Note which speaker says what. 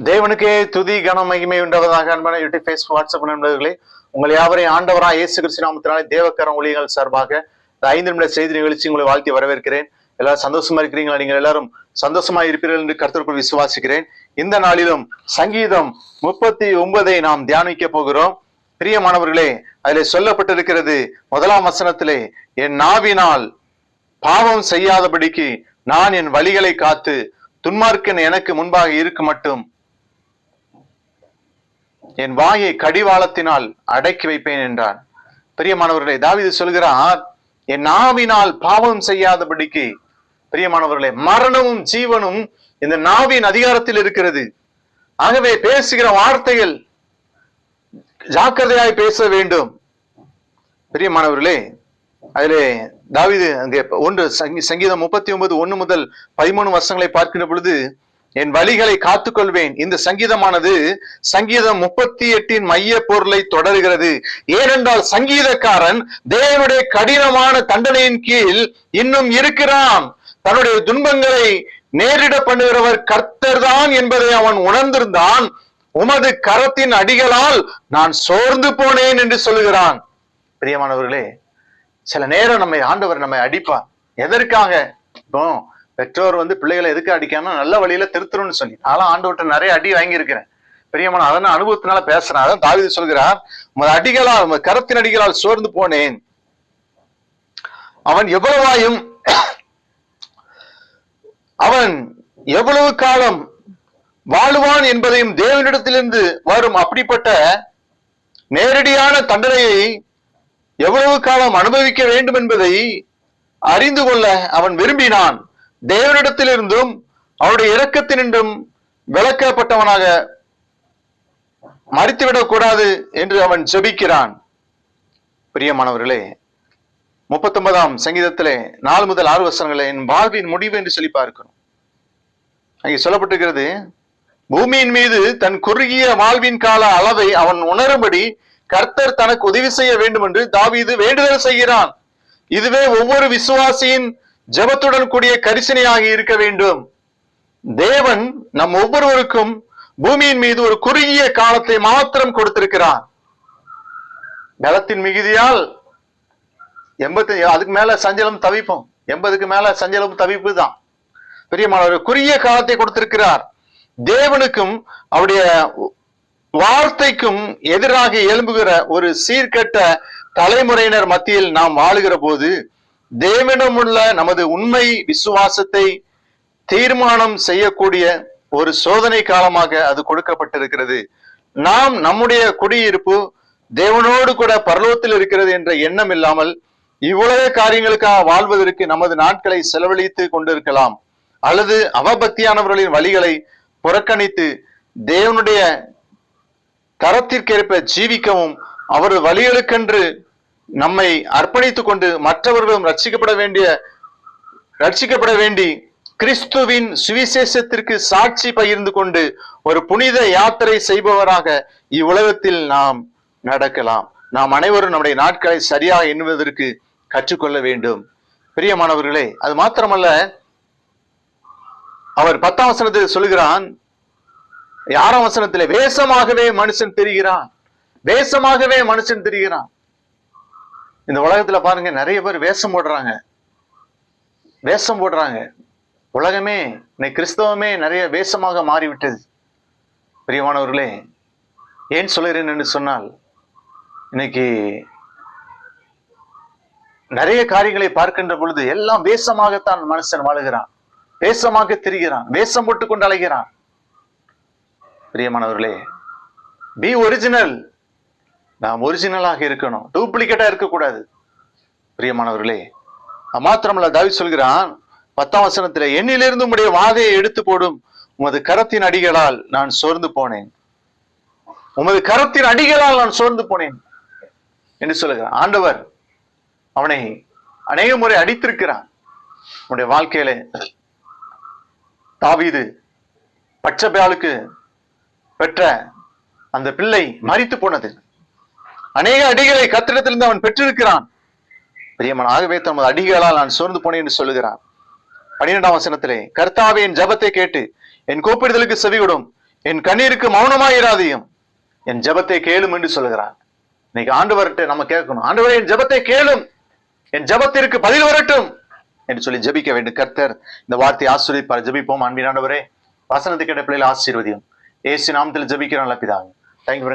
Speaker 1: தேவனுக்கே துதி கனம் மகிமை உண்டவதாக. அன்பான யூடியூப், ஃபேஸ்புக், வாட்ஸ்அப் நண்பர்களே, உங்களை யாவரையும் ஆண்டவராக இயேசு கிறிஸ்து நாமத்தினாலே தேவக்கரம் ஊழியர்கள் சார்பாக இந்த 5 நிமிட செய்தி நிகழ்ச்சி உங்களை வாழ்த்தி வரவேற்கிறேன். எல்லாரும் சந்தோஷமா இருக்கிறீங்களா? நீங்கள் எல்லாரும் சந்தோஷமா இருப்பீர்கள் என்று கர்த்தருக்குள் விசுவாசிக்கிறேன். இந்த நாளிலும் சங்கீதம் 39 நாம் தியானிக்க போகிறோம். பிரியமானவர்களே, அதிலே சொல்லப்பட்டிருக்கிறது 1ஆம் வசனத்திலே, என் நாவினால் பாவம் செய்யாதபடிக்கு நான் என் வழிகளை காத்து துன்மார்க்கன் எனக்கு முன்பாக இருக்க மட்டும் என் வாயை கடிவாளத்தினால் அடக்கி வைப்பேன் என்றான். பிரியமானவர்களே, தாவீது சொல்கிறார், என் நாவினால் பாவம் செய்யாதபடிக்கு. பிரியமானவர்களே, மரணமும் ஜீவனும் இந்த நாவின் அதிகாரத்தில் இருக்கிறது. ஆகவே பேசுகிற வார்த்தைகள் ஜாக்கிரதையாய் பேச வேண்டும். பிரியமானவர்களே, அதிலே தாவீது அங்கே சங்கீதம் 39:1 முதல் 13 வசனங்களை பார்க்கின்ற பொழுது, என் வழிகளை காத்துக்கொள்வேன். இந்த சங்கீதமானது சங்கீதம் 38 மைய பொருளை தொடர்கிறது. ஏனென்றால் சங்கீதக்காரன் தேவனுடைய கடினமான தண்டனையின் கீழ் இன்னும் இருக்கிறான். தன்னுடைய துன்பங்களை நேரிட பண்ணுகிறவர் கர்த்தர் தான் என்பதை அவன் உணர்ந்திருந்தான். உமது கரத்தின் அடிகளால் நான் சோர்ந்து போனேன் என்று சொல்லுகிறான். பிரியமானவர்களே, சில நேரம் ஆண்டவர் நம்மை அடிப்பார். எதற்காக? இப்போ பெற்றோர் பிள்ளைகளை எதுக்கு அடிக்காம நல்ல வழியில திருத்தணும்னு சொல்லி, நான்லாம் ஆண்டவர்கிட்ட நிறைய அடி வாங்கியிருக்கிறேன். பிரியமான அதனால அனுபவத்தினால பேசுறேன். அதான் தாவீது சொல்கிறார், உமது அடிகளால், உமது கரத்தின் அடிகளால் சோர்ந்து போனேன். அவன் எவ்வளவு காலம் வாழுவான் என்பதையும் தேவனிடத்திலிருந்து வரும் அப்படிப்பட்ட நேரடியான தண்டனையை எவ்வளவு காலம் அனுபவிக்க வேண்டும் என்பதை அறிந்து கொள்ள அவன் விரும்பினான். தேவனிடத்திலிருந்தும் அவருடைய இரக்கத்தினின்றும் விலக்கப்பட்டவனாக மறித்துவிடக் கூடாது என்று அவன் ஜெபிக்கிறான். பிரியமானவர்களே, 39ஆம் சங்கீதத்திலே 4 முதல் 6 வசனங்களை என் வாழ்வின் முடிவு என்று சொல்லி பார்க்கிறோம். அங்கே சொல்லப்பட்டிருக்கிறது, பூமியின் மீது தன் குறுகிய வாழ்வின் கால அளவை அவன் உணரும்படி கர்த்தர் தனக்கு உதவி செய்ய வேண்டும் என்று தாவீது வேண்டுதல் செய்கிறான். இதுவே ஒவ்வொரு விசுவாசியின் ஜெபத்துடன் கூடிய கரிசனையாக இருக்க வேண்டும். தேவன் நம் ஒவ்வொருவருக்கும் பூமியின் மீது ஒரு குறுகிய காலத்தை மாத்திரம் கொடுத்திருக்கிறார். பலத்தின் மிகுதியால் 80 அதுக்கு மேல சஞ்சலம் தவிப்போம். 80க்கு மேல சஞ்சலம் தவிப்பு தான். பிரியமானவர், குறுகிய காலத்தை கொடுத்திருக்கிறார். தேவனுக்கும் அவருடைய வார்த்தைக்கும் எதிராக எழும்புகிற ஒரு சீர்கெட்ட தலைமுறையினர் மத்தியில் நாம் வாழுகிற போது தேவனிடமுள்ள நமது உண்மை விசுவாசத்தை தீர்மானம் செய்யக்கூடிய ஒரு சோதனை காலமாக அது கொடுக்கப்பட்டிருக்கிறது. நாம் நம்முடைய குடியிருப்பு தேவனோடு கூட பரலோகத்தில் இருக்கிறது என்ற எண்ணம் இல்லாமல் இவ்வளவு காரியங்களுக்காக வாழ்வதற்கு நமது நாட்களை செலவழித்து கொண்டிருக்கலாம். அல்லது அவபக்தியானவர்களின் வழிகளை புறக்கணித்து தேவனுடைய தரத்திற்கேற்ப ஜீவிக்கவும் அவரது வழிகளுக்கென்று நம்மை அர்ப்பணித்துக் கொண்டு மற்றவர்களும் ரட்சிக்கப்பட வேண்டி கிறிஸ்துவின் சுவிசேஷத்திற்கு சாட்சி பகிர்ந்து கொண்டு ஒரு புனித யாத்திரை செய்பவராக இவ்வுலகத்தில் நாம் நடக்கலாம். நாம் அனைவரும் நம்முடைய நாட்களை சரியாக எண்ணுவதற்கு கற்றுக்கொள்ள வேண்டும். பிரியமானவர்களே, அது மாத்திரமல்ல, அவர் 10ஆம் வசனத்தில் சொல்கிறான், 6ஆம் வசனத்திலே, வேஷமாகவே மனுஷன் தெரிகிறான். இந்த உலகத்துல பாருங்க, நிறைய பேர் வேஷம் போடுறாங்க. உலகமே, இன்னைக்கு கிறிஸ்தவமே நிறைய வேஷமாக மாறிவிட்டது. பிரியமானவர்களே, ஏன் சொல்கிறேன் என்று சொன்னால், இன்னைக்கு நிறைய காரியங்களை பார்க்கின்ற பொழுது எல்லாம் வேஷமாகத்தான் மனுஷன் வாழுகிறான், வேஷமாக திரிகிறான், வேஷம் போட்டுக் கொண்டு அலைகிறான். பிரியமானவர்களே, பி ஒரிஜினல். நாம் ஒரிஜினலாக இருக்கணும், டூப்ளிகேட்டா இருக்கக்கூடாது. பிரியமானவர்களே, மாத்திரமல்ல, தாவீது சொல்கிறான் 10ஆம் வசனத்திலே, என்னிலிருந்து உம்முடைய வாதையை எடுத்து போடும், உமது கரத்தின் அடிகளால் நான் சோர்ந்து போனேன். உமது கரத்தின் அடிகளால் நான் சோர்ந்து போனேன் என்று சொல்லுகிறான். ஆண்டவர் அவனை அநேக முறை அடித்திருக்கிறான். உன்னுடைய வாழ்க்கையில தாவீது பட்சபேலுக்கு பெற்ற அந்த பிள்ளை மரித்து போனது. அநேக அடிகளை கர்த்தரிடத்திலிருந்து அவன் பெற்றிருக்கிறான். பிரியமான, ஆகவே தமது அடிகளால் நான் சோர்ந்து போனேன் என்று சொல்லுகிறான். 12ஆம் வசனத்திலே, கர்த்தாவே என் ஜெபத்தை கேட்டு என் கூப்பிடுதலுக்கு செவிகொடும், என் கண்ணீருக்கு மௌனமாயிராதையும், என் ஜெபத்தை கேளும் என்று சொல்கிறார். இன்னைக்கு ஆண்டவர்கிட்ட நம்ம கேட்கணும், ஆண்டவரே என் ஜெபத்தை கேளும், என் ஜெபத்திற்கு பதில் வரட்டும் என்று சொல்லி ஜெபிக்க வேண்டும். கர்த்தர் இந்த வார்த்தையை ஆசீர்வதிப்பார். ஜெபிப்போம். அன்பின் ஆண்டவரே, வசனத்தை கேட்ட பிள்ளைகளை ஆசீர்வதியும். இயேசு நாமத்தில் ஜெபிக்கிறோம் நல்ல பிதாவே. தேங்க்யூ.